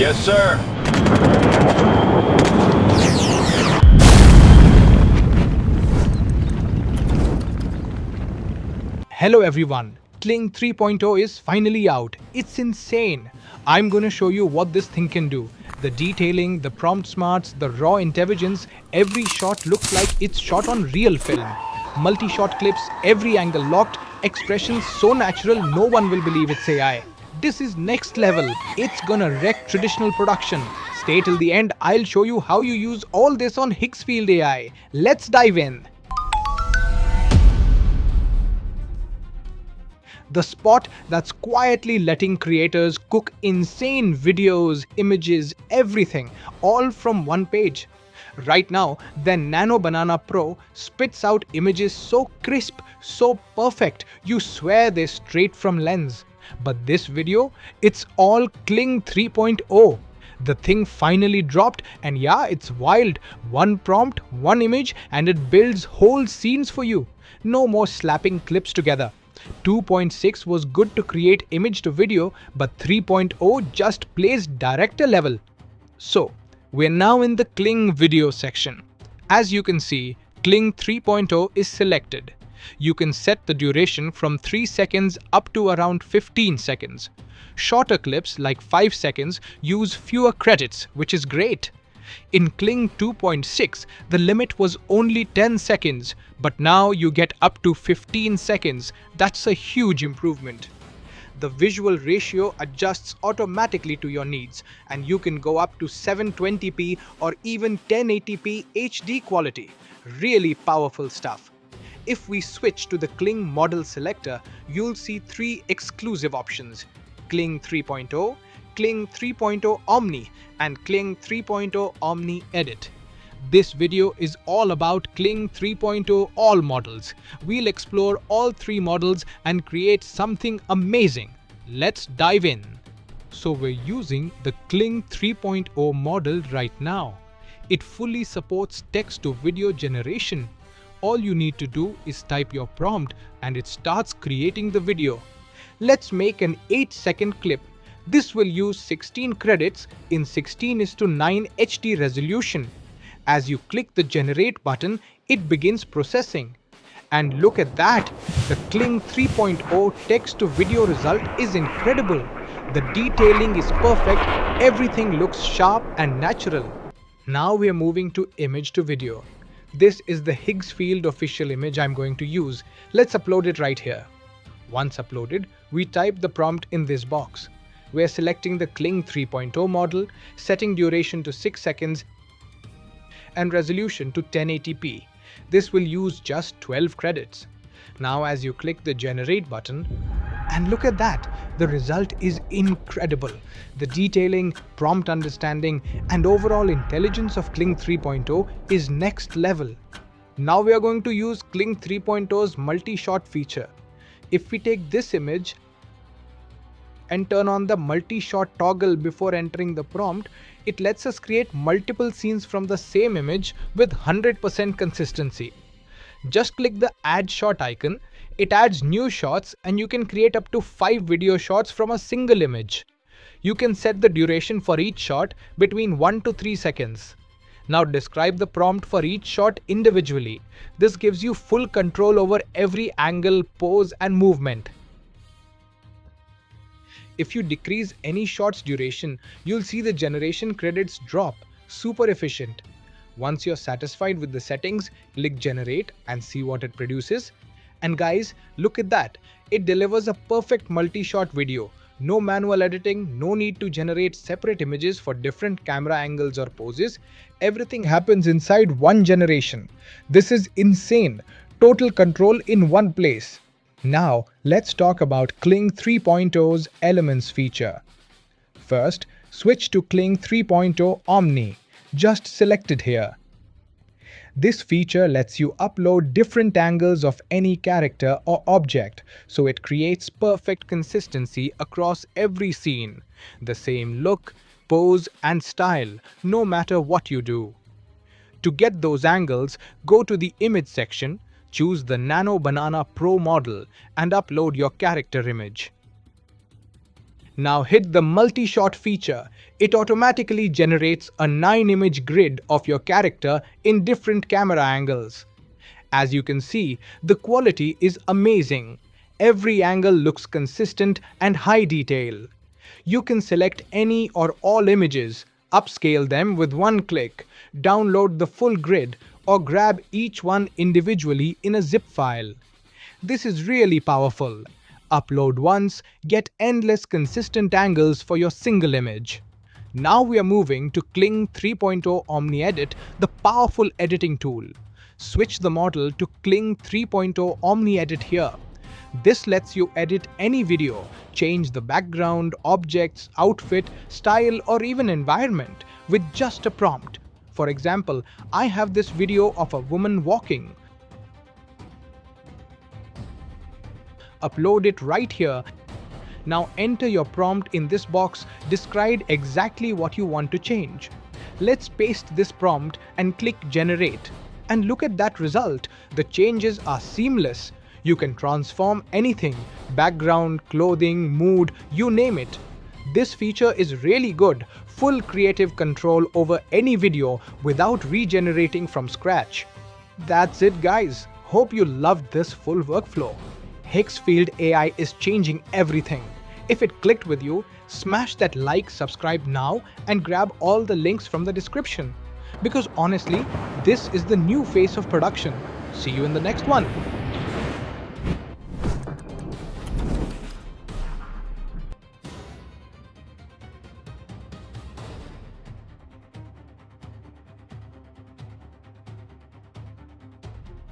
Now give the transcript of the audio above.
Yes, sir. Hello everyone, Kling 3.0 is finally out. It's insane. I'm going to show you what this thing can do. The detailing, the prompt smarts, the raw intelligence, every shot looks like it's shot on real film. Multi-shot clips, every angle locked, expressions so natural no one will believe it's AI. This is next level. It's gonna wreck traditional production. Stay till the end, I'll show you how you use all this on Higgsfield AI. Let's dive in. The spot that's quietly letting creators cook insane videos, images, everything, all from one page. Right now, the Nano Banana Pro spits out images so crisp, so perfect, you swear they're straight from lens. But this video, it's all Kling 3.0. The thing finally dropped, and yeah, it's wild. One prompt, one image, and it builds whole scenes for you. No more slapping clips together. 2.6 was good to create image to video, but 3.0 just plays director level. So, we're now in the Kling video section. As you can see, Kling 3.0 is selected. You can set the duration from 3 seconds up to around 15 seconds. Shorter clips, like 5 seconds, use fewer credits, which is great. In Kling 2.6, the limit was only 10 seconds, but now you get up to 15 seconds. That's a huge improvement. The visual ratio adjusts automatically to your needs, and you can go up to 720p or even 1080p HD quality. Really powerful stuff. If we switch to the Kling model selector, you'll see 3 exclusive options: Kling 3.0, Kling 3.0 Omni, and Kling 3.0 Omni Edit. This video is all about Kling 3.0 all models. We'll explore all 3 models and create something amazing. Let's dive in. So we're using the Kling 3.0 model right now. It fully supports text to video generation. All you need to do is type your prompt and it starts creating the video. Let's make an 8-second clip. This will use 16 credits in 16:9 HD resolution. As you click the generate button, it begins processing. And look at that! The Kling 3.0 text to video result is incredible. The detailing is perfect, everything looks sharp and natural. Now we are moving to image to video. This is the Higgsfield official image I'm going to use. Let's upload it right here. Once uploaded, we type the prompt in this box. We're selecting the Kling 3.0 model, setting duration to 6 seconds and resolution to 1080p. This will use just 12 credits. Now as you click the generate button, and look at that, the result is incredible. The detailing, prompt understanding, and overall intelligence of Kling 3.0 is next level. Now we are going to use Kling 3.0's multi-shot feature. If we take this image and turn on the multi-shot toggle before entering the prompt, it lets us create multiple scenes from the same image with 100% consistency. Just click the add shot icon, it adds new shots, and you can create up to 5 video shots from a single image. You can set the duration for each shot between 1 to 3 seconds. Now describe the prompt for each shot individually. This gives you full control over every angle, pose, and movement. If you decrease any shot's duration, you'll see the generation credits drop. Super efficient. Once you're satisfied with the settings, click generate and see what it produces. And guys, look at that. It delivers a perfect multi-shot video. No manual editing, no need to generate separate images for different camera angles or poses. Everything happens inside one generation. This is insane. Total control in one place. Now, let's talk about Kling 3.0's Elements feature. First, switch to Kling 3.0 Omni. Just select it here. This feature lets you upload different angles of any character or object, so it creates perfect consistency across every scene. The same look, pose, and style, no matter what you do. To get those angles, go to the Image section, choose the Nano Banana Pro model, and upload your character image. Now hit the multi-shot feature. It automatically generates a 9-image grid of your character in different camera angles. As you can see, the quality is amazing. Every angle looks consistent and high detail. You can select any or all images, upscale them with one click, download the full grid, or grab each one individually in a zip file. This is really powerful. Upload once, get endless consistent angles for your single image. Now we are moving to Kling 3.0 Omni Edit, the powerful editing tool. Switch the model to Kling 3.0 Omni Edit here. This lets you edit any video, change the background, objects, outfit, style, or even environment with just a prompt. For example, I have this video of a woman walking. Upload it right here. Now enter your prompt in this box, describe exactly what you want to change. Let's paste this prompt and click generate. And look at that result. The changes are seamless. You can transform anything, background, clothing, mood, you name it. This feature is really good, full creative control over any video without regenerating from scratch. That's it guys, hope you loved this full workflow. Higgsfield AI is changing everything. If it clicked with you, smash that like, subscribe now, and grab all the links from the description. Because honestly, this is the new face of production. See you in the next one.